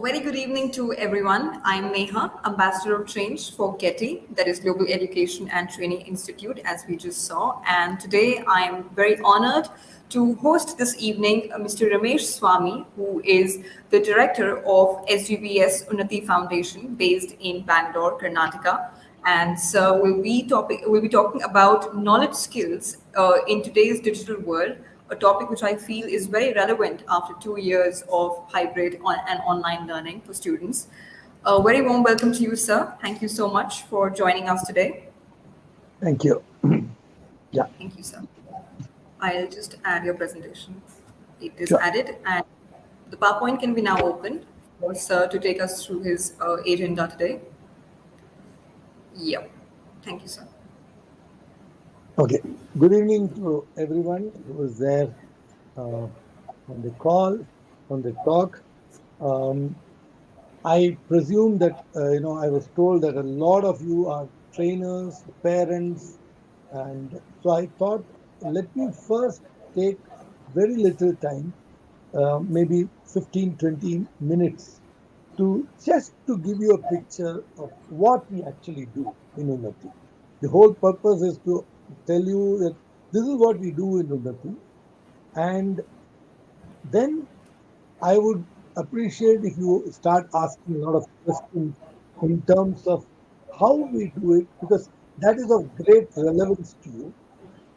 Very good evening to everyone. I'm Neha, Ambassador of Change for GETI, that is Global Education and Training Institute, as we just saw. And today I'm very honored to host this evening Mr. Ramesh Swami, who is the director of SGBS Unnati Foundation based in Bangalore, Karnataka. And so we'll be talking about knowledge skills in today's digital world, a topic which I feel is very relevant after 2 years of hybrid and online learning for students. A very warm welcome to you, sir. Thank you so much for joining us today. Thank you. Yeah, Thank you, sir. I'll just add your presentation. It is sure. added, and the PowerPoint can be now opened for sir to take us through his agenda today. Yep. Thank you, sir. Okay. Good evening to everyone who is there on the call, on the talk. Um, I presume that I was told that a lot of you are trainers, parents, and so I thought, let me first take very little time, maybe 15, 20 minutes, to just to give you a picture of what we actually do in Unnati. The whole purpose is to tell you that this is what we do in Unnati, and then I would appreciate if you start asking a lot of questions in terms of how we do it, because that is of great relevance to you.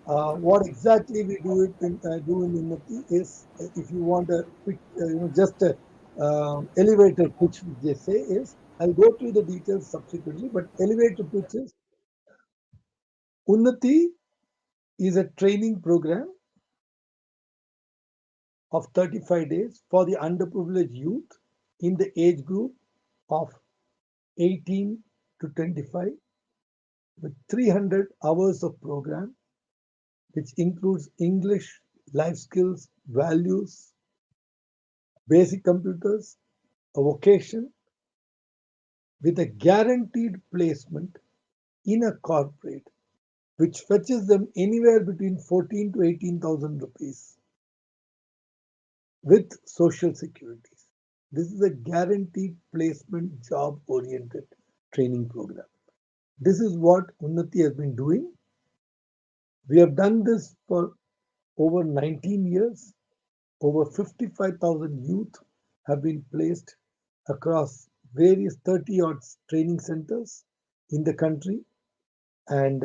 What exactly we do in Unnati is, if you want a quick, just a elevator pitch, which they say is, I'll go through the details subsequently, but elevator pitch is Unnati is a training program of 35 days for the underprivileged youth in the age group of 18 to 25 with 300 hours of program, which includes English, life skills, values, basic computers, a vocation with a guaranteed placement in a corporate, which fetches them anywhere between 14 to 18,000 rupees with social securities. This is a guaranteed placement job oriented training program. This is what Unnati has been doing. We have done this for over 19 years. Over 55,000 youth have been placed across various 30 odd training centers in the country. And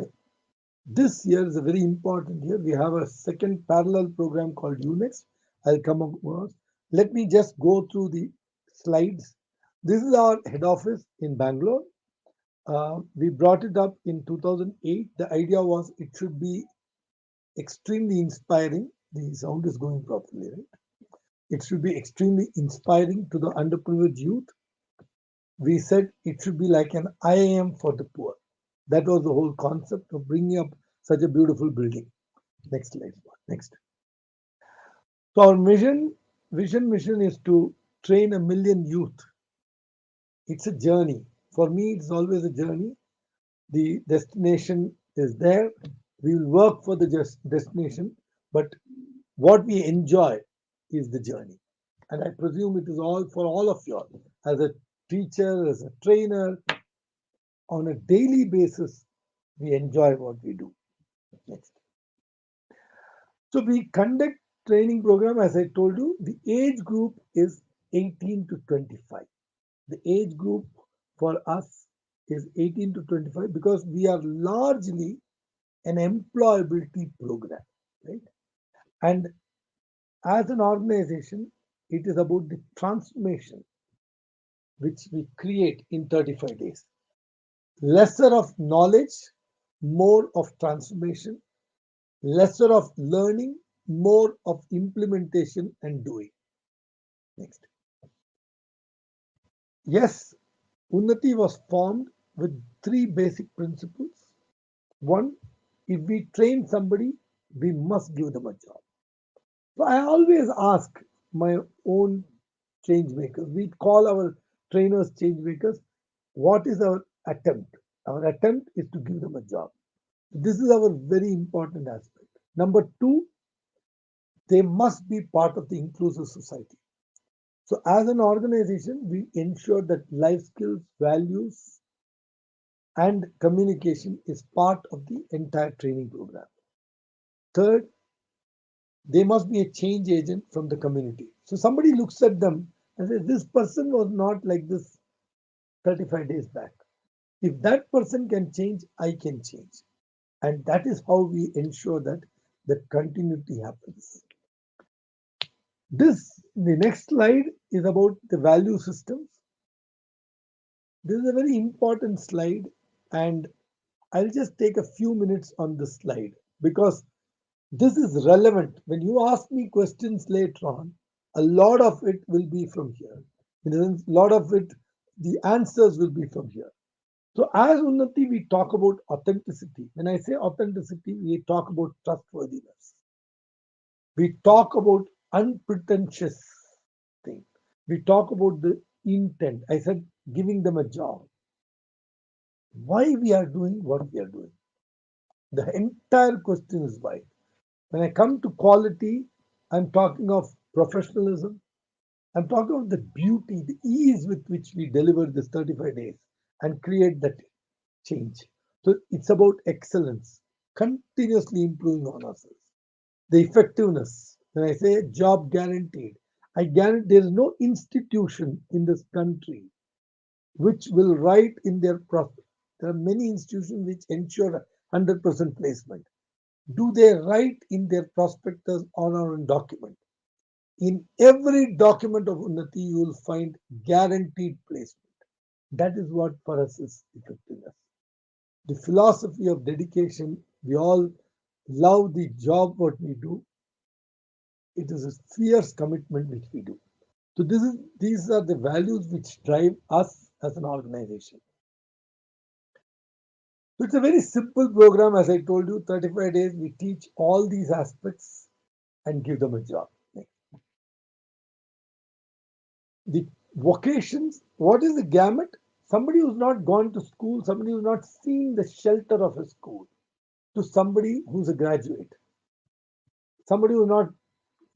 this year is a very important year. We have a second parallel program called UNEXT. I'll come across. Let me just go through the slides. This is our head office in Bangalore. We brought it up in 2008. The idea was it should be extremely inspiring. The sound is going properly, right? It should be extremely inspiring to the underprivileged youth. We said it should be like an IIM for the poor. That was the whole concept of bringing up such a beautiful building. Next slide. Next. So our mission is to train a million youth. It's a journey. For me, it's always a journey. The destination is there. We will work for the destination, but what we enjoy is the journey. And I presume it is all for all of you all. As a teacher, as a trainer, on a daily basis, we enjoy what we do. Next. So we conduct training program, as I told you, the age group is 18 to 25. The age group for us is 18 to 25 because we are largely an employability program, right? And as an organization, it is about the transformation which we create in 35 days. Lesser of knowledge, more of transformation, lesser of learning, more of implementation and doing. Next. Yes, Unnati was formed with three basic principles. One, if we train somebody, we must give them a job. So I always ask my own change makers, we call our trainers change makers, what is our attempt? Our attempt is to give them a job. This is our very important aspect. Number two, they must be part of the inclusive society. So, as an organization, we ensure that life skills, values, and communication is part of the entire training program. Third, they must be a change agent from the community. So, somebody looks at them and says, this person was not like this 35 days back. If that person can change, I can change. And that is how we ensure that the continuity happens. The next slide is about the value systems. This is a very important slide, and I'll just take a few minutes on this slide because this is relevant. When you ask me questions later on, a lot of it will be from here. In a sense, a lot of it, the answers will be from here. So, as Unnati, we talk about authenticity. When I say authenticity, we talk about trustworthiness. We talk about unpretentious thing. We talk about the intent. I said giving them a job. Why we are doing what we are doing. The entire question is why. When I come to quality, I'm talking of professionalism. I'm talking of the beauty, the ease with which we deliver this 35 days and create that change. So it's about excellence, continuously improving on ourselves. The effectiveness. When I say job guaranteed, I guarantee there is no institution in this country which will write in their prospect. There are many institutions which ensure 100% placement. Do they write in their prospectus or in document? In every document of Unnati, you will find guaranteed placement. That is what for us is effectiveness. The philosophy of dedication, we all love the job what we do. It is a fierce commitment which we do. So these are the values which drive us as an organization. So it's a very simple program, as I told you, 35 days. We teach all these aspects and give them a job. The vocations, what is the gamut? Somebody who's not gone to school, somebody who's not seen the shelter of a school, to somebody who's a graduate, somebody who's not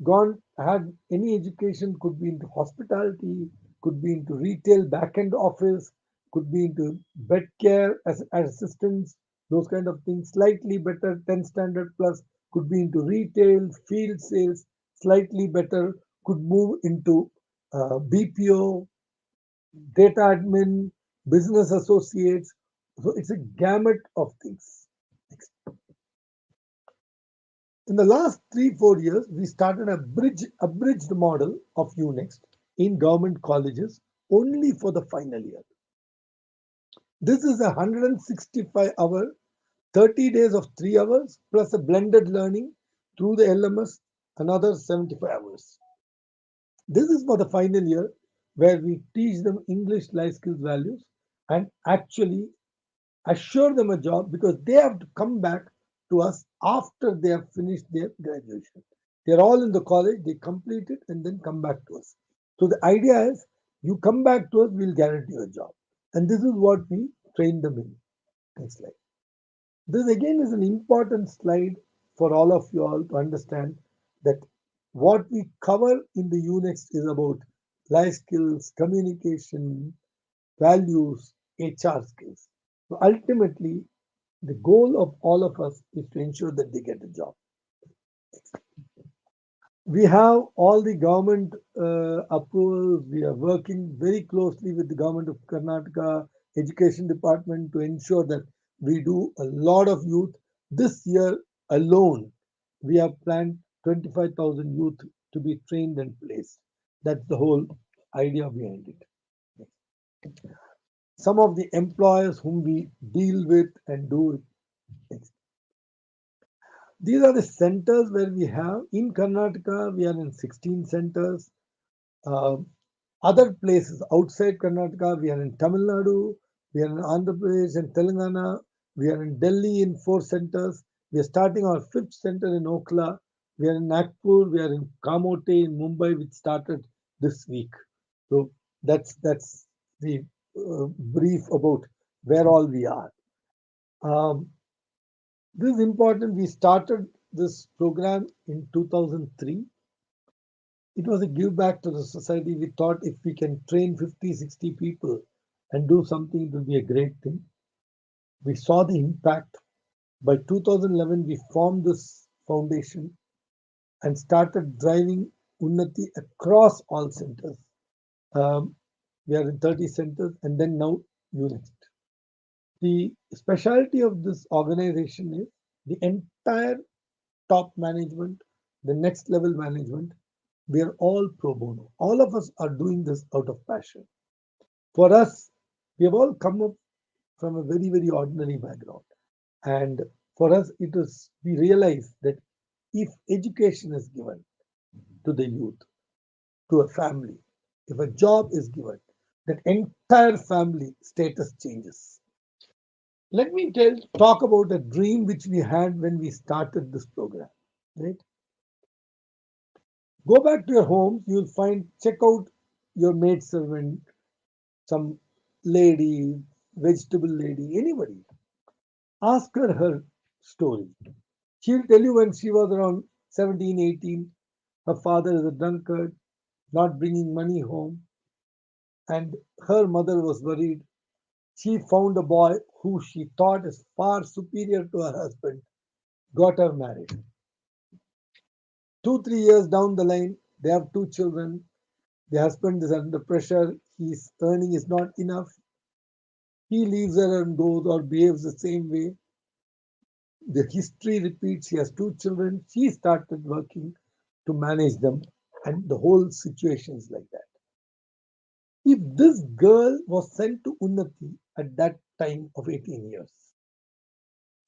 gone had any education, could be into hospitality, could be into retail back end office, could be into bed care as assistants, those kind of things. Slightly better, 10 standard plus, could be into retail, field sales. Slightly better, could move into BPO, data admin, business associates. So it's a gamut of things. In the last 3-4 years, we started a abridged model of UNext in government colleges only for the final year. This is a 165-hour, 30 days of 3 hours plus a blended learning through the LMS, another 75 hours. This is for the final year where we teach them English, life skills, values, and actually assure them a job because they have to come back to us after they have finished their graduation. They're all in the college, they complete it and then come back to us. So the idea is you come back to us, we'll guarantee you a job. And this is what we train them in. Next slide. This again is an important slide for all of you all to understand that what we cover in the UNext is about life skills, communication, values, HR skills. So ultimately, the goal of all of us is to ensure that they get a job. We have all the government approvals. We are working very closely with the government of Karnataka Education Department to ensure that we do a lot of youth. This year alone, we have planned 25,000 youth to be trained and placed. That's the whole idea behind it. Some of the employers whom we deal with and do it. These are the centers where we have in Karnataka, we are in 16 centers. Uh, Other places outside Karnataka, we are in Tamil Nadu, we are in Andhra Pradesh and Telangana, we are in Delhi in 4 centers. We are starting our 5th center in Okla. We are in Nagpur, we are in Kamote in Mumbai, which started this week. So that's the brief about where all we are. Um, this is important. We started this program in 2003. it was a give back to the society. We thought if we can train 50, 60 people and do something, it will be a great thing. We saw the impact. By 2011, we formed this foundation and started driving Unnati across all centers. Um, we are in 30 centers and then now units. The specialty of this organization is the entire top management, the next level management, we are all pro bono. All of us are doing this out of passion. For us, we have all come up from a very, very ordinary background. And for us, it is, we realize that if education is given to the youth, to a family, if a job is given, that entire family status changes. Let me talk about a dream which we had when we started this program. Right? Go back to your homes, you'll find, check out your maid servant, some lady, vegetable lady, anybody. Ask her her story. She'll tell you when she was around 17, 18, her father is a drunkard, not bringing money home, and her mother was worried. She found a boy who she thought is far superior to her husband, got her married. 2, 3 years down the line, they have two children. The husband is under pressure, his earning is not enough. He leaves her and goes or behaves the same way. The history repeats. She has two children. She started working to manage them, and the whole situation is like that. If this girl was sent to Unnati at that time of 18 years,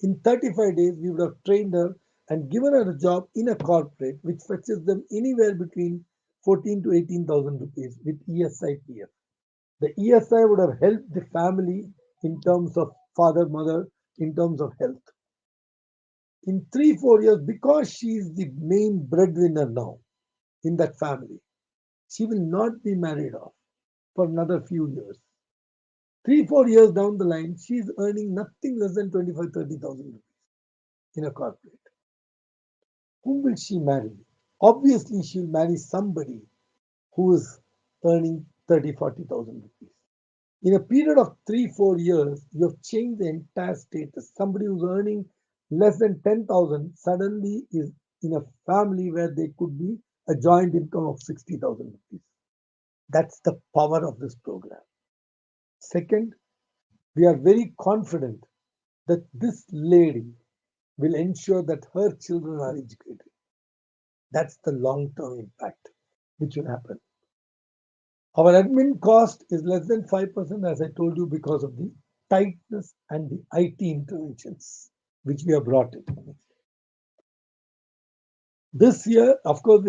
in 35 days we would have trained her and given her a job in a corporate which fetches them anywhere between 14 to 18,000 rupees with ESI PF. The ESI would have helped the family in terms of father, mother, in terms of health. In 3, 4 years, because she is the main breadwinner now in that family, she will not be married off for another few years. 3, 4 years down the line, she is earning nothing less than 25, 30,000 rupees in a corporate. Whom will she marry? Obviously, she'll marry somebody who is earning 30, 40,000 rupees. In a period of 3, 4 years, you have changed the entire status. Somebody who's earning less than 10,000 suddenly is in a family where they could be a joint income of 60,000 rupees. That's the power of this program. Second, we are very confident that this lady will ensure that her children are educated. That's the long term impact which will happen. Our admin cost is less than 5%, as I told you, because of the tightness and the IT interventions which we have brought in. This year, of course,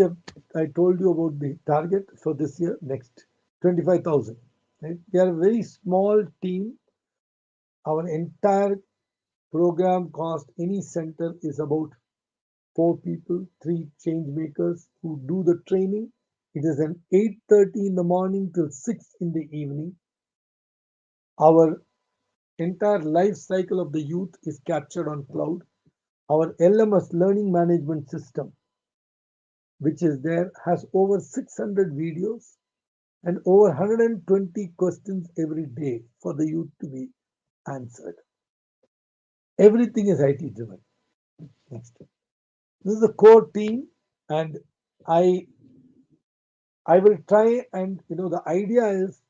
I told you about the target for this year, next 25,000. Right? We are a very small team. Our entire program cost, any center is about 4 people, 3 change makers who do the training. It is an 8:30 in the morning till 6 in the evening. Our entire life cycle of the youth is captured on cloud. Our LMS, learning management system, which is there, has over 600 videos and over 120 questions every day for the youth to be answered. Everything is IT driven. Next. This is the core team, and I I will try, and the idea is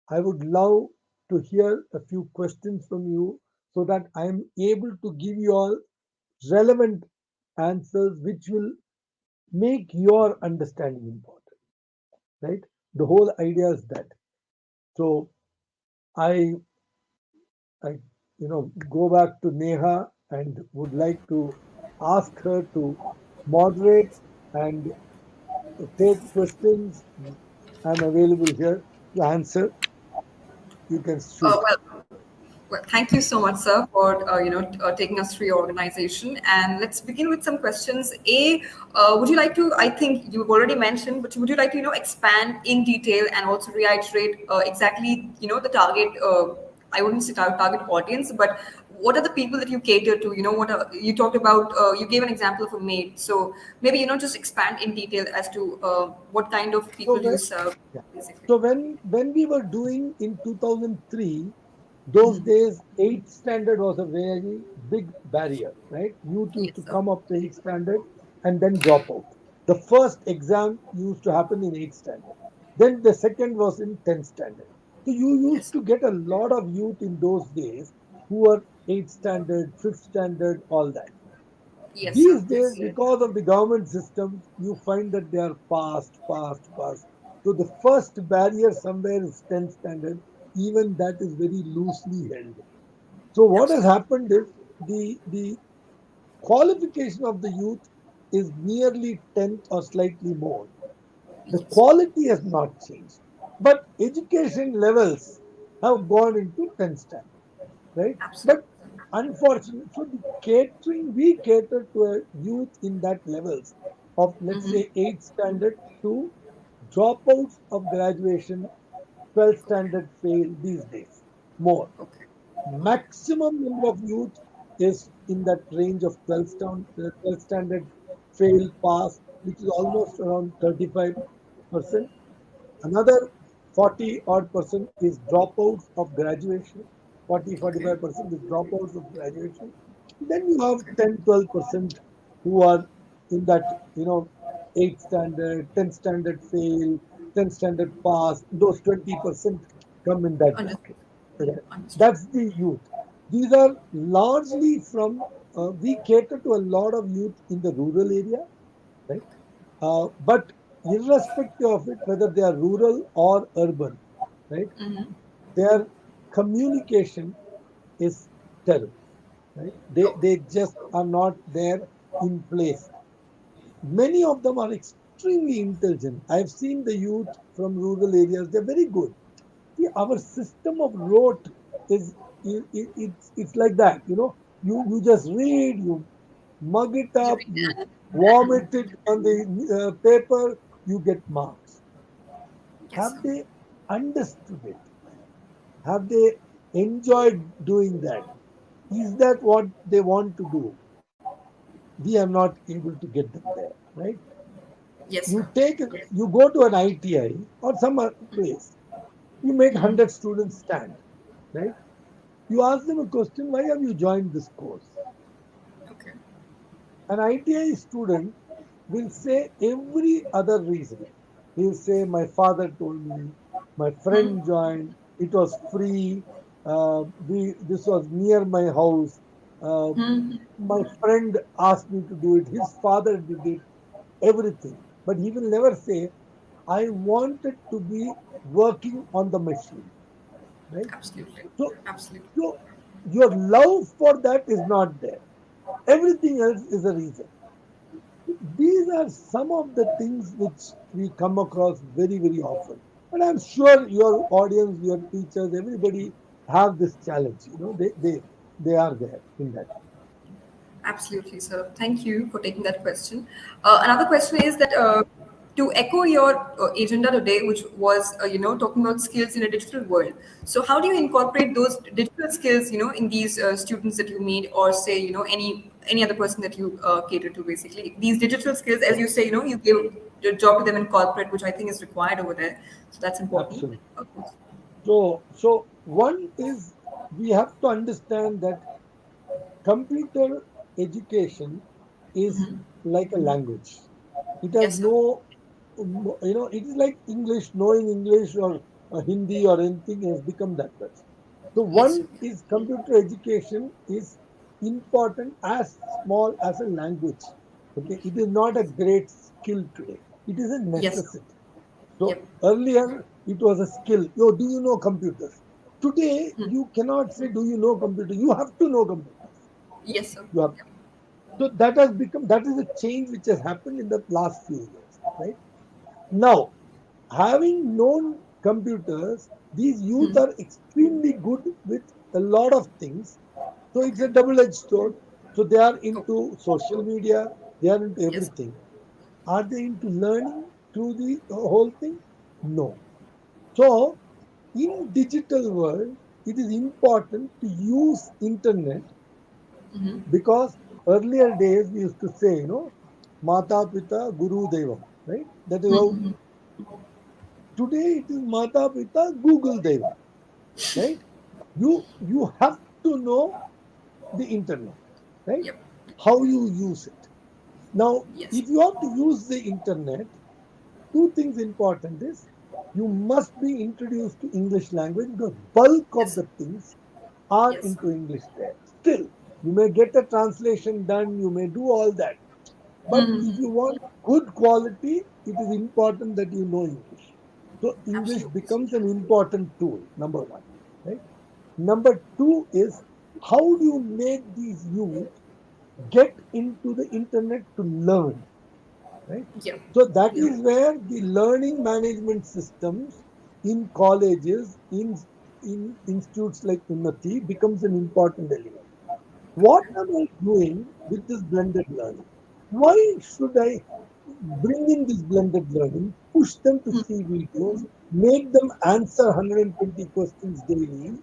I would love to hear a few questions from you so that I am able to give you all relevant answers which will make your understanding important, right? The whole idea is that. So I I go back to Neha and would like to ask her to moderate and take questions. I'm available here to answer. You can shoot. Well, thank you so much, sir, for taking us through your organization. And let's begin with some questions. Would you like to? I think you've already mentioned, but would you like to expand in detail and also reiterate exactly the target? I wouldn't say target audience, but what are the people that you cater to? What are, you talked about? You gave an example of a maid. So maybe just expand in detail as to what kind of So people you when, serve, yeah. basically. So when we were doing in 2003, those days, eighth standard was a very big barrier, right? Youth used Yes, to sir. come up to eighth standard and then drop out. The first exam used to happen in eighth standard. Then the second was in 10th standard. So you Yes, used sir. to get a lot of youth in those days who were eighth standard, fifth standard, all that. Yes, sir. These days, because of the government systems, you find that they are passed, passed, passed. So the first barrier somewhere is 10th standard. Even that is very loosely held. So what has Absolutely. happened is the qualification of the youth is nearly 10th or slightly more. The Yes, quality has not changed, but education levels have gone into 10th standard, right? absolutely. But unfortunately, so the catering, we cater to a youth in that levels of, let's say, 8th standard to dropouts of graduation, 12th standard fail these days, more. Okay. Maximum number of youth is in that range of 12th standard fail pass, which is almost around 35%. Another 40 odd percent is dropouts of graduation. Okay. 40-45% is dropouts of graduation. Then you have Okay. 10-12% who are in that, 8th standard, 10th standard fail, 10th standard pass. Those 20% come in that Understood. bracket. Okay. Understood. That's the youth. These are largely from, we cater to a lot of youth in the rural area, right? But irrespective of it, whether they are rural or urban, right, their communication is terrible, right? Okay. They just are not there in place. Many of them are extremely intelligent. I've seen the youth from rural areas; they're very good. See, our system of rote is it's like that. You just read, you mug it You up, read you and vomit it on the paper, you get marks. yes, Have sir. they understood it? Have they enjoyed doing that? Is that what they want to do? We are not able to get them there, right? Yes, sir. You go to an ITI or some other place, you make 100 students stand, right? You ask them a question, why have you joined this course? Okay. An ITI student will say every other reason. He'll say, my father told me, my friend joined, it was free, this was near my house, uh, my friend asked me to do it, his father did it, everything. But he will never say, I wanted to be working on the machine, right? Absolutely. So, Absolutely. so your love for that is not there. Everything else is a reason. These are some of the things which we come across very, very often. And I'm sure your audience, your teachers, everybody have this challenge. They are there in that. Absolutely, sir. Thank you for taking that question. Another question is that to echo your agenda today, which was talking about skills in a digital world. So, how do you incorporate those digital skills, in these students that you meet, or say, any other person that you cater to? Basically, these digital skills, as So, you say, you give your job to them in corporate, which I think is required over there. So that's important. absolutely. So one is we have to understand that computer education is like a language. It has Yes, sir. no, it is like English, knowing English or Hindi or anything has become that much. So Yes, sir. one is computer education is important as small as a language. Okay, it is not a great skill today. It is a Yes, sir. necessity. So Yep. earlier it was a skill. Yo, do you know computers? Today you cannot say, do you know computer? You have to know computers. Yes, sir. You have. Yep. So that is a change which has happened in the last few years, right? Now, having known computers, these youth are extremely good with a lot of things. So it's a Okay. double-edged sword. So they are Oh, into social media, they are into yes. everything. Are they into learning through the whole thing? No. So in digital world, it is important to use internet Mm-hmm. because earlier days we used to say, Mata Pita Guru Devam, right? That is how today it is Mata Pita Google Devam, right? You have to know the internet, right? Yep. How you use it. Now, Yes. if you have to use the internet, two things important is you must be introduced to English language because bulk of Yes. the things are Yes. into English there. Still, you may get a translation done, you may do all that. But if you want good quality, it is important that you know English. So English Absolutely. becomes an important tool, number one. Right? Number two is how do you make these youth get into the internet to learn? Right? Yep. So that Yep. is where the learning management systems in colleges, in institutes like Unnati becomes an important element. What am I doing with this blended learning? Why should I bring in this blended learning, push them to see videos, make them answer 120 questions daily?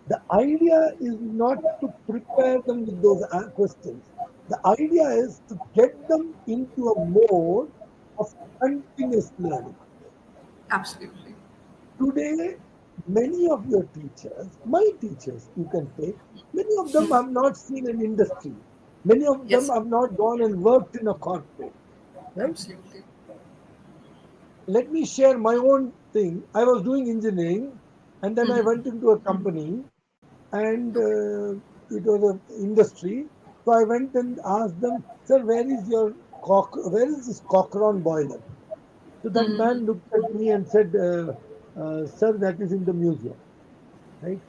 The idea is not to prepare them with those questions. The idea is to get them into a mode of continuous learning. Absolutely. Today, many of your teachers, my teachers, you can take, many of them have not seen an industry. Many of them Yes. have not gone and worked in a corporate, right? Absolutely. Let me share my own thing. I was doing engineering and then I went into a company and Okay. it was an industry. So I went and asked them, sir, where is this Cochran boiler? So that man looked at me and said, sir, that is in the museum, right?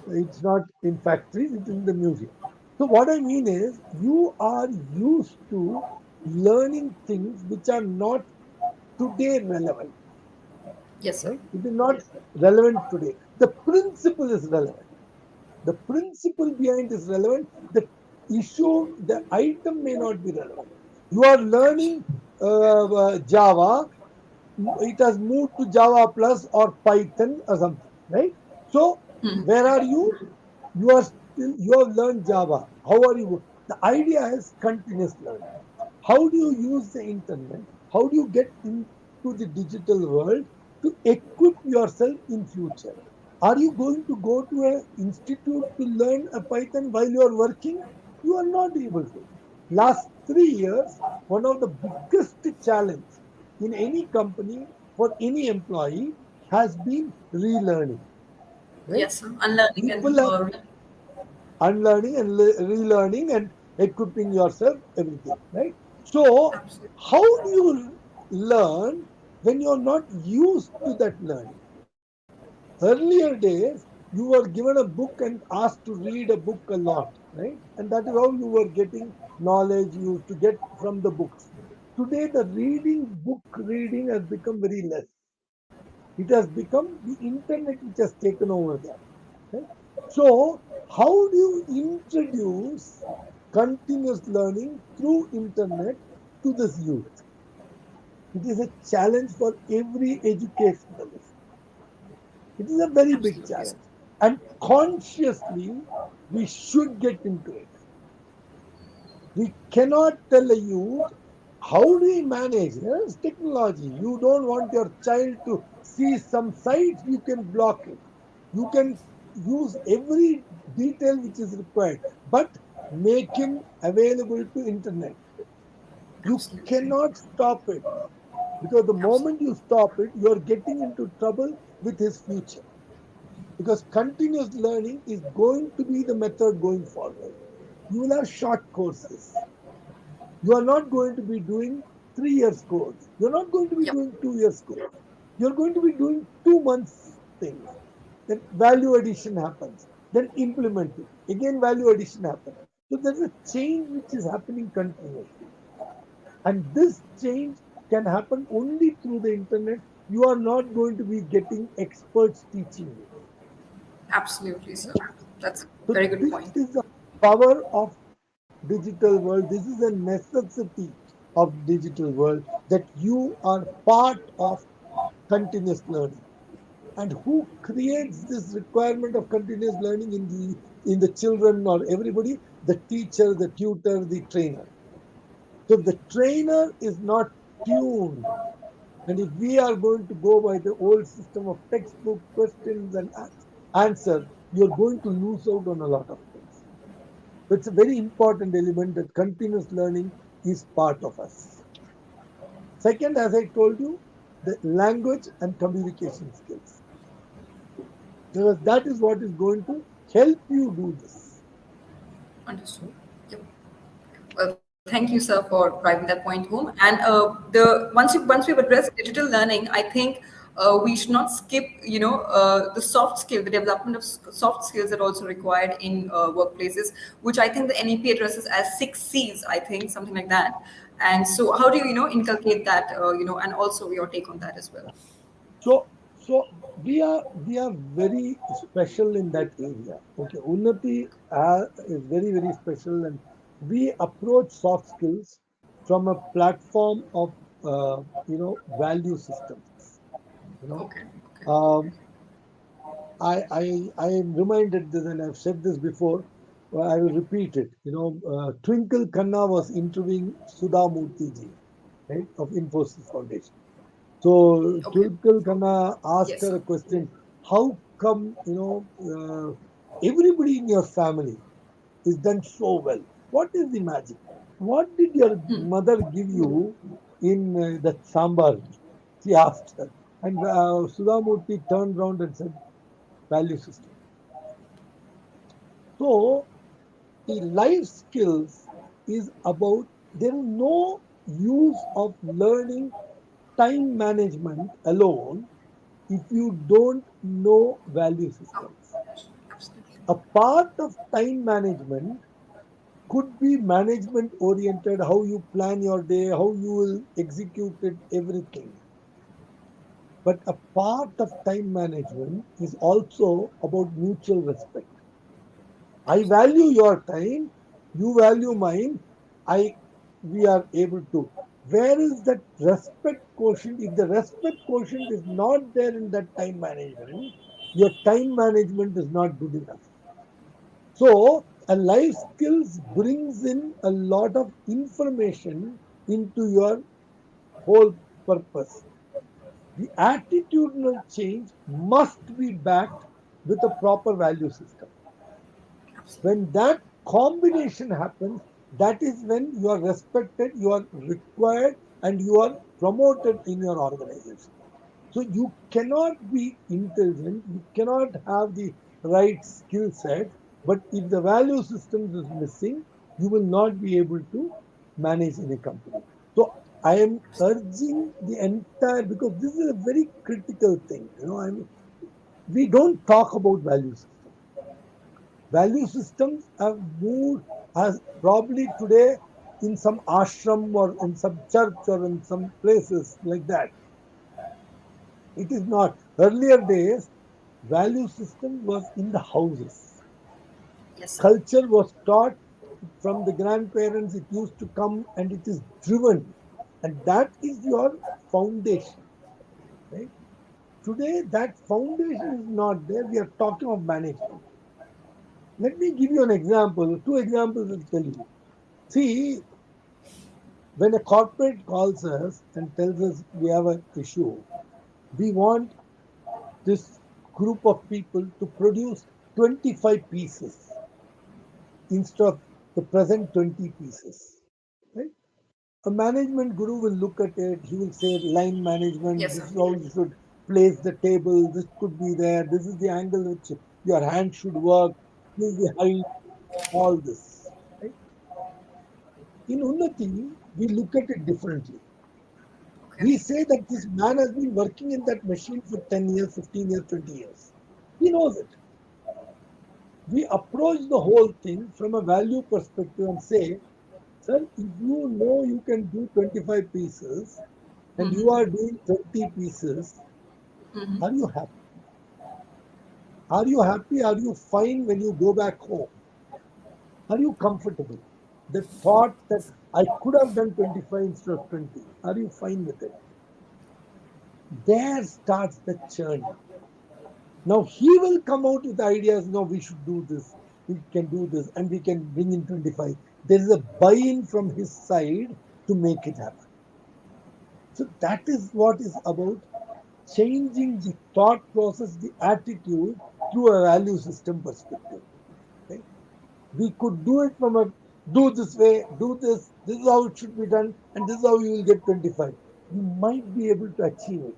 It's not in factories, it's in the museum. So what I mean is you are used to learning things which are not today relevant, Yes, sir. right? It is not relevant today. The principle is relevant. The principle behind is relevant. The issue, the item may not be relevant. You are Absolutely. learning Java, it has moved to Java Plus or Python or something, right? So where are you? You are still you have learned Java. How are you? The idea is continuous learning. How do you use the internet? How do you get into the digital world to equip yourself in future? Are you going to go to an institute to learn a Python while you are working? You are not able to. Last 3 years, one of the biggest challenge in any company for any employee has been relearning. Right? Yes, sir. Unlearning People and are unlearning and relearning and equipping yourself, everything. Right? So, absolutely. how do you learn when you're not used to that learning? Earlier days, you were given a book and asked to read a book a lot, right? And that is how you were getting knowledge you used to get from the books. Today, the book reading has become very less. It has become the internet which has taken over that. Right? So, how do you introduce continuous learning through internet to this youth? It is a challenge for every educationalist. It is a very big Absolutely, sir. challenge. And consciously, we should get into it. We cannot tell a youth how do we manage. Yes, technology. You don't want your child to see some sites, you can block it. You can use every detail which is required, but make him available to internet. You Absolutely. cannot stop it because the Absolutely. moment you stop it, you are getting into trouble with his future. Because continuous learning is going to be the method going forward. You will have short courses. You are not going to be doing 3 years course. You're not going to be Yep. doing 2 years course. You're going to be doing 2 months things. Then value addition happens. Then implement it. Again, value addition happens. So there's a change which is happening continuously. And this change can happen only through the internet. You are not going to be getting experts teaching you. Absolutely, sir. That's a So very good this point. is the power of digital world. This is a necessity of digital world that you are part of continuous learning. And who creates this requirement of continuous learning in the children or everybody? The teacher, the tutor, the trainer. So if the trainer is not tuned, and if we are going to go by the old system of textbook questions and answer, you're going to lose out on a lot of things. So it's a very important element that continuous learning is part of us. Second, as I told you, the language and communication skills. Because that is what is going to help you do this. Understood. Yep. Well, thank you, sir, for driving that point home. And the once we've addressed digital learning, I think we should not skip, the soft skill, the development of soft skills that are also required in workplaces, which I think the NEP addresses as 6 C's. I think something like that. And so, how do you, inculcate that, and also your take on that as well? So we are very special in that area. Okay, Unnati is very very special, and we approach soft skills from a platform of value systems. You know, Okay. Okay. um, I am reminded this, and I've said this before. I will repeat it. Twinkle Khanna was interviewing Sudha Murthy ji, right, of Infosys Foundation. So Okay. Twinkle Khanna asked Yes, her sir. a question: how come everybody in your family is done so well? What is the magic? What did your mother give you in that sambar? She asked her, and Sudhamurthy turned around and said, "Value system." So the life skills is about, there is no use of learning time management alone if you don't know value Oh, systems. absolutely. A part of time management could be management oriented, how you plan your day, how you will execute it, everything. But a part of time management is also about mutual respect. I value your time, you value mine. I We are able to. Where is that respect quotient? If the respect quotient is not there in that time management, your time management is not good enough. So a life skills brings in a lot of information into your whole purpose. The attitudinal change must be backed with a proper value system. Absolutely. When that combination happens, that is when you are respected, you are required, and you are promoted in your organization. So you cannot be intelligent, you cannot have the right skill set, but if the value systems is missing, you will not be able to manage in a company. So I am urging the entire, because this is a very critical thing. We don't talk about value systems. Value systems have moved, as probably today in some ashram or in some church or in some places like that. It is not. Earlier days, value system was in the houses. Yes, sir. Culture was taught from the grandparents. It used to come and it is driven. And that is your foundation. Right? Today, that foundation is not there. We are talking of management. Let me give you an example. Two examples will tell you. See, when a corporate calls us and tells us we have an issue, we want this group of people to produce 25 pieces instead of the present 20 pieces. Right? A management guru will look at it, he will say line management, Yes, this sir. is how you should place the table, this could be there, this is the angle which your hand should work, this is the height, all this. Right? In Unnati, we look at it differently. Okay. We say that this man has been working in that machine for 10 years, 15 years, 20 years. He knows it. We approach the whole thing from a value perspective and say, sir, if you know you can do 25 pieces and you are doing 20 pieces, are you happy? Are you happy? Are you fine when you go back home? Are you comfortable? The thought that I could have done 25 instead of 20, are you fine with it? There starts the churning. Now he will come out with ideas. No, we should do this. We can do this, and we can bring in 25. There is a buy-in from his side to make it happen. So that is what is about changing the thought process, the attitude through a value system perspective. Right? We could do it from a do this way, do this, this is how it should be done, and this is how you will get 25. You might be able to achieve it,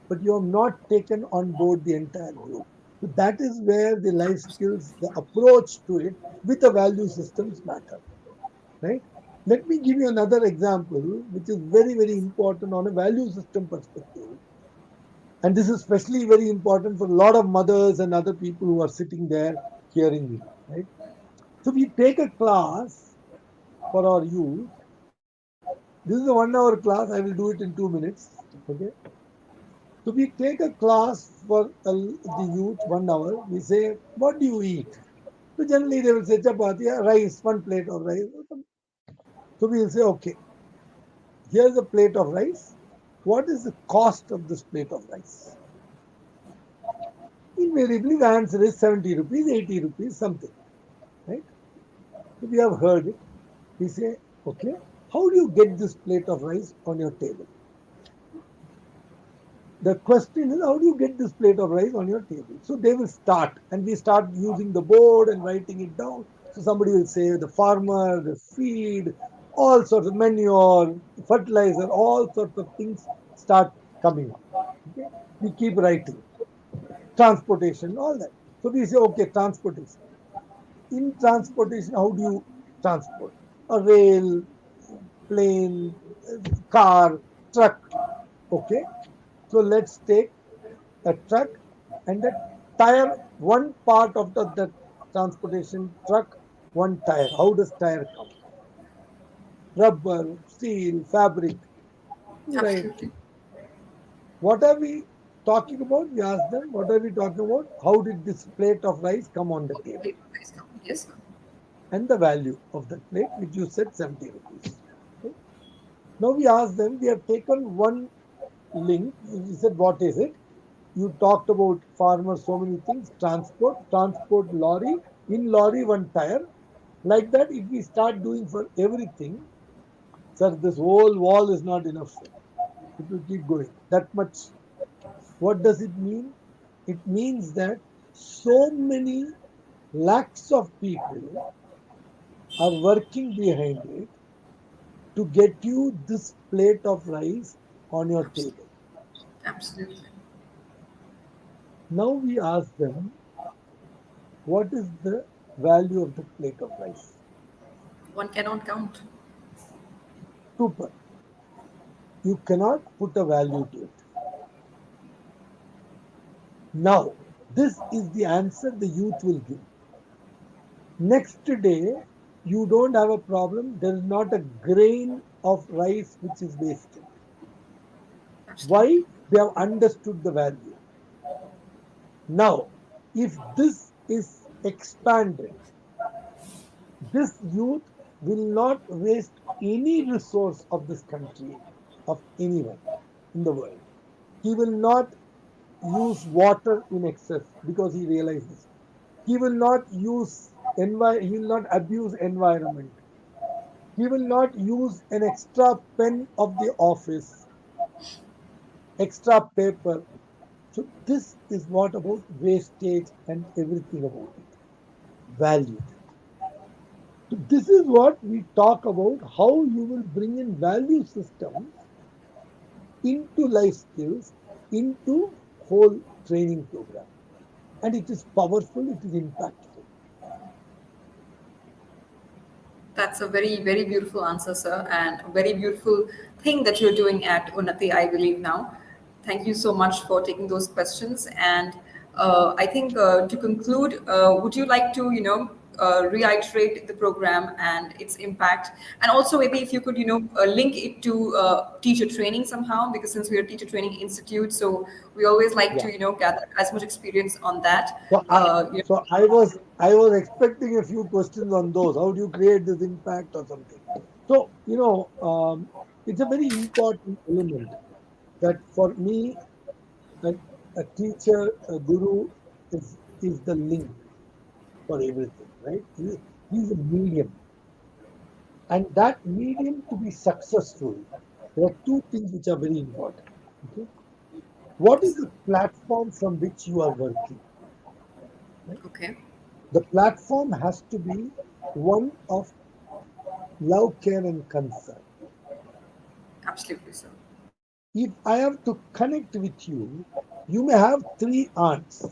but you have not taken on board the entire group. So that is where the life skills, the approach to it with the value systems matter, right? Let me give you another example, which is very, very important on a value system perspective. And this is especially very important for a lot of mothers and other people who are sitting there hearing me, right? So we take a class for our youth. This is a 1 hour class. I will do it in 2 minutes. Okay. So we take a class for the youth 1 hour. We say, what do you eat? So generally they will say chapati, rice, one plate of rice. So we will say, okay, here's a plate of rice. What is the cost of this plate of rice? Invariably the answer is 70 rupees, 80 rupees, something. Right? So we have heard it. We say, okay, how do you get this plate of rice on your table? The question is, how do you get this plate of rice on your table? So they will start, and we start using the board and writing it down. So somebody will say the farmer, the feed, all sorts of manure, fertilizer, all sorts of things start coming up. Okay, we keep writing transportation, all that. So we say, okay, transportation. In transportation, how do you transport? A rail, plane, car, truck. Okay, so let's take a truck and a tire, one part of the transportation truck, one tire. How does tire come? Rubber, steel, fabric. You write. Absolutely. What are we talking about? We ask them, what are we talking about? How did this plate of rice come on the table? Yes, sir. And the value of that plate, which you said 70 rupees. Okay. Now we ask them, we have taken one link. You said, what is it? You talked about farmers, so many things, transport lorry, in lorry one tire. Like that, if we start doing for everything, sir, this whole wall is not enough, sir. It will keep going. That much. What does it mean? It means that so many lakhs of people are working behind it to get you this plate of rice on your Absolutely. table. Absolutely. Now we ask them, what is the value of the plate of rice? One cannot count. Super. You cannot put a value to it. Now, this is the answer the youth will give. Next day, you don't have a problem. There is not a grain of rice which is wasted. Absolutely. Why? They have understood the value. Now, if this is expanded, this youth will not waste any resource of this country, of anyone in the world. He will not use water in excess because he realizes. He will not he will not abuse environment. He will not use an extra pen of the office, extra paper. So this is what about wastage and everything about it. Value. So this is what we talk about, how you will bring in value systems into life skills, into whole training program. And it is powerful, it is impactful. That's a very, very beautiful answer, sir, and a very beautiful thing that you're doing at Unnati, I believe now. Thank you so much for taking those questions. And I think to conclude, would you like to, reiterate the program and its impact, and also maybe if you could, link it to teacher training somehow, because since we're a teacher training institute, so we always like Yeah. to, gather as much experience on that. So I Uh, you know, so I was expecting a few questions on those. How do you create this impact or something? So it's a very important element that for me, that A teacher, a guru is the link for everything, right? He's a medium. And that medium to be successful, there are two things which are very important. Okay? What is Yes. the platform from which you are working? Right? Okay. The platform has to be one of love, care, and concern. Absolutely, sir. If I have to connect with you, you may have three aunts.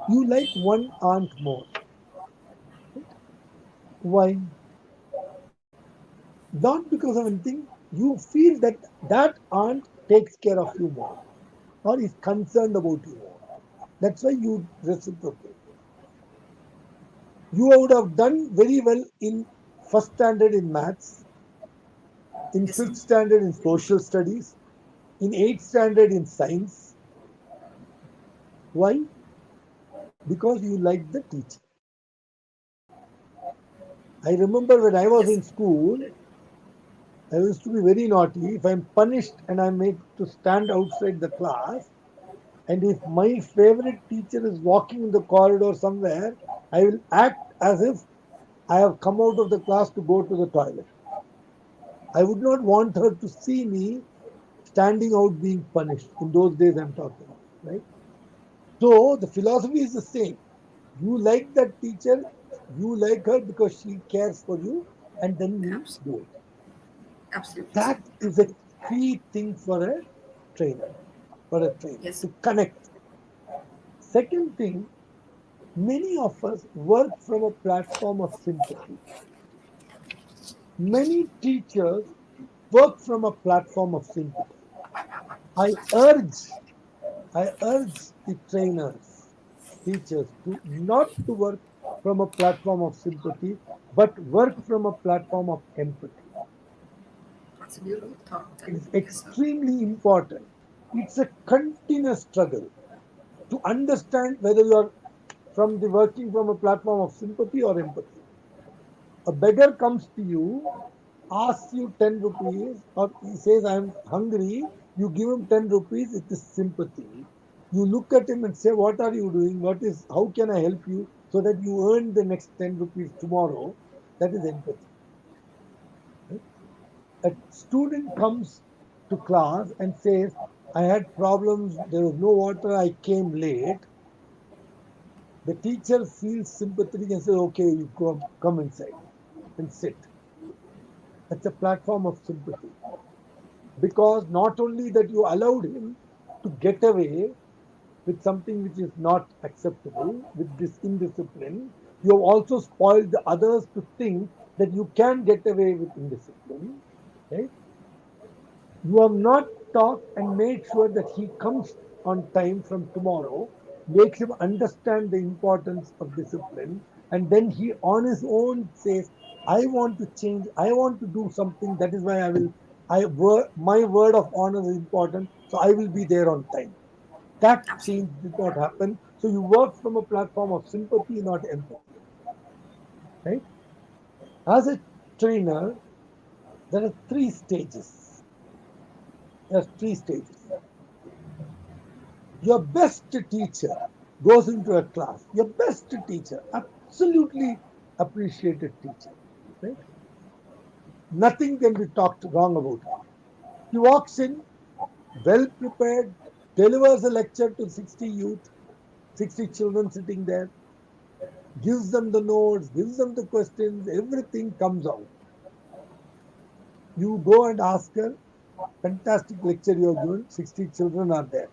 You like one aunt more. Right? Why? Not because of anything. You feel that that aunt takes care of you more or is concerned about you more. That's why you reciprocate. You would have done very well in first standard in maths, in Yes, sir. fifth standard in social studies, in eighth standard in science. Why? Because you like the teacher. I remember when I was Yes. in school, I used to be very naughty. If I'm punished and I'm made to stand outside the class, and if my favorite teacher is walking in the corridor somewhere, I will act as if I have come out of the class to go to the toilet. I would not want her to see me standing out being punished. In those days, I'm talking of, right? So the philosophy is the same. You like that teacher, you like her because she cares for you, and then you Abs- do it. Absolutely, sir. That is a key thing trainer, for a trainer Yes. to connect. Second thing, many of us work from a platform of sympathy. Many teachers work from a platform of sympathy. I urge, I urge the trainers, teachers to not to work from a platform of sympathy, but work from a platform of empathy. That's a beautiful thought. It is Yes, sir. extremely important. It's a continuous struggle to understand whether you are from the working from a platform of sympathy or empathy. A beggar comes to you, asks you 10 rupees, or he says, I'm hungry, you give him 10 rupees, it is sympathy. You look at him and say, what are you doing? How can I help you so that you earn the next 10 rupees tomorrow? That is empathy. Right? A student comes to class and says, I had problems, there was no water, I came late. The teacher feels sympathetic and says, okay, you come inside and sit. That's a platform of sympathy. Because not only that you allowed him to get away with something which is not acceptable, with this indiscipline, you have also spoiled the others to think that you can get away with indiscipline. Right? You have not talked and made sure that he comes on time from tomorrow, makes him understand the importance of discipline, and then he on his own says, I want to change, I want to do something, that is why my word of honor is important, so I will be there on time. That Absolutely. change did not happen. So you work from a platform of sympathy, not empathy. Right? As a trainer, there are three stages. There are three stages. Your best teacher goes into a class. Your best teacher, absolutely appreciated teacher, right? Nothing can be talked wrong about her. He walks in, well prepared, delivers a lecture to 60 youth, 60 children sitting there, gives them the notes, gives them the questions, everything comes out. You go and ask her, fantastic lecture you have given, 60 children are there.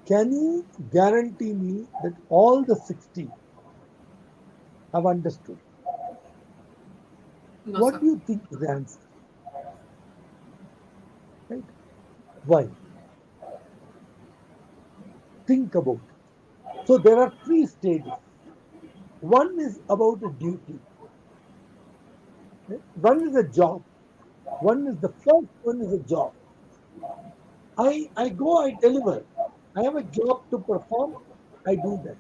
Can you guarantee me that all the 60 have understood? No, What sir. do you think is the answer? Right? Why? Think about it. So there are three stages. One is about a duty. Right? One is a job. One is the first one is a job. I go, I deliver. I have a job to perform. I do that.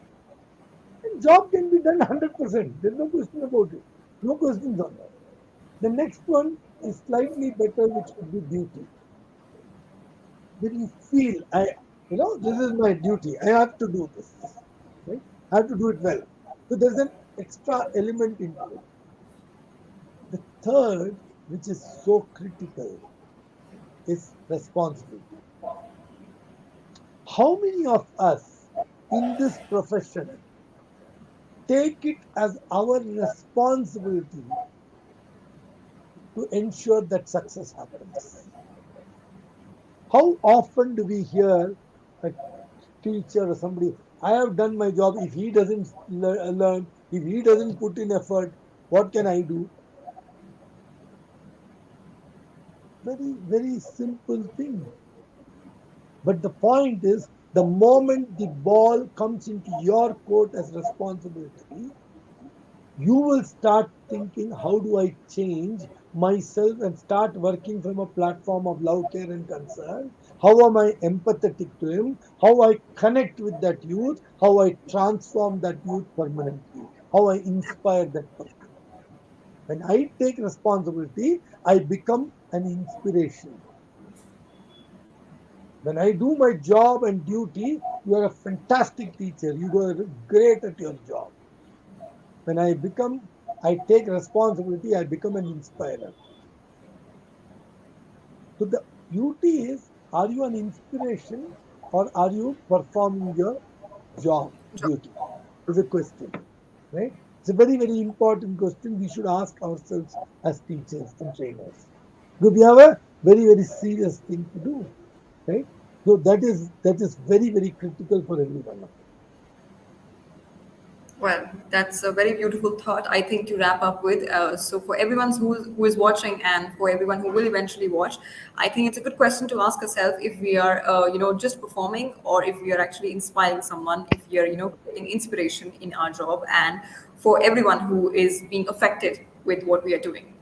And job can be done 100%. There's no question about it. No questions on that. The next one is slightly better, which could be duty. Then you feel This is my duty. I have to do this, right? I have to do it well. So there's an extra element into it. The third, which is so critical, is responsibility. How many of us in this profession take it as our responsibility to ensure that success happens? How often do we hear a teacher or somebody, I have done my job. If he doesn't learn, if he doesn't put in effort, what can I do? Very, very simple thing. But the point is, the moment the ball comes into your court as responsibility, you will start thinking, how do I change myself and start working from a platform of love, care, and concern? How am I empathetic to him? How I connect with that youth? How I transform that youth permanently? How I inspire that person? When I take responsibility, I become an inspiration. When I do my job and duty, you are a fantastic teacher. You are great at your job. When I take responsibility, I become an inspirer. So the beauty is, are you an inspiration or are you performing your job duty? Is a question, right? It's a very, very important question we should ask ourselves as teachers and trainers. Because we have a very, very serious thing to do, right? So that is very, very critical for every one of us. Well, that's a very beautiful thought, I think, to wrap up with. So, for everyone who is watching and for everyone who will eventually watch, I think it's a good question to ask ourselves if we are, just performing or if we are actually inspiring someone, if we are, getting inspiration in our job, and for everyone who is being affected with what we are doing.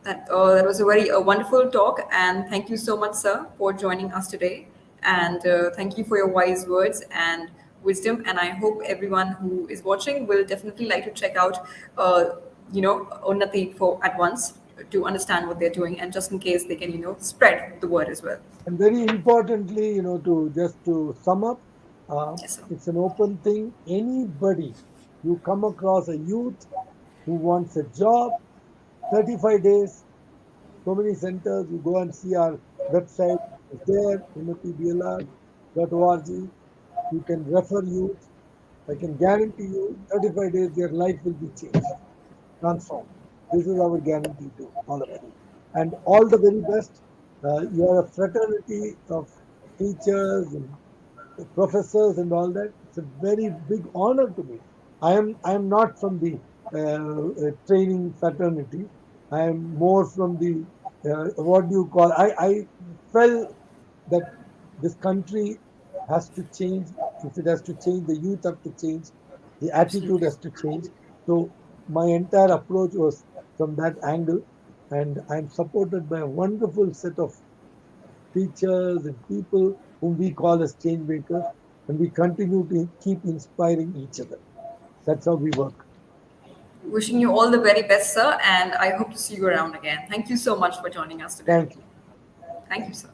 That was a very wonderful talk, and thank you so much, sir, for joining us today. And thank you for your wise words and wisdom. And I hope everyone who is watching will definitely like to check out, Unnati for at once to understand what they're doing, and just in case they can, spread the word as well. And very importantly, to just to sum up, Yes, sir. it's an open thing. Anybody, you come across a youth who wants a job, 35 days, so many centers, you go and see our website. It's there, unnatiblr.org. You can refer youth. I can guarantee you 35 days their life will be changed, transformed. This is our guarantee to all of you. And all the very best. You are a fraternity of teachers and professors and all that. It's a very big honor to me. I am not from the training fraternity. I am more from the what do you call? I felt that this country has to change. If it has to change, the youth have to change. The attitude Absolutely. has to change. So my entire approach was from that angle, and I'm supported by a wonderful set of teachers and people whom we call as change makers, and we continue to keep inspiring each other. That's how we work. Wishing you all the very best, sir, and I hope to see you around again. Thank you so much for joining us today. Thank you. Thank you, sir.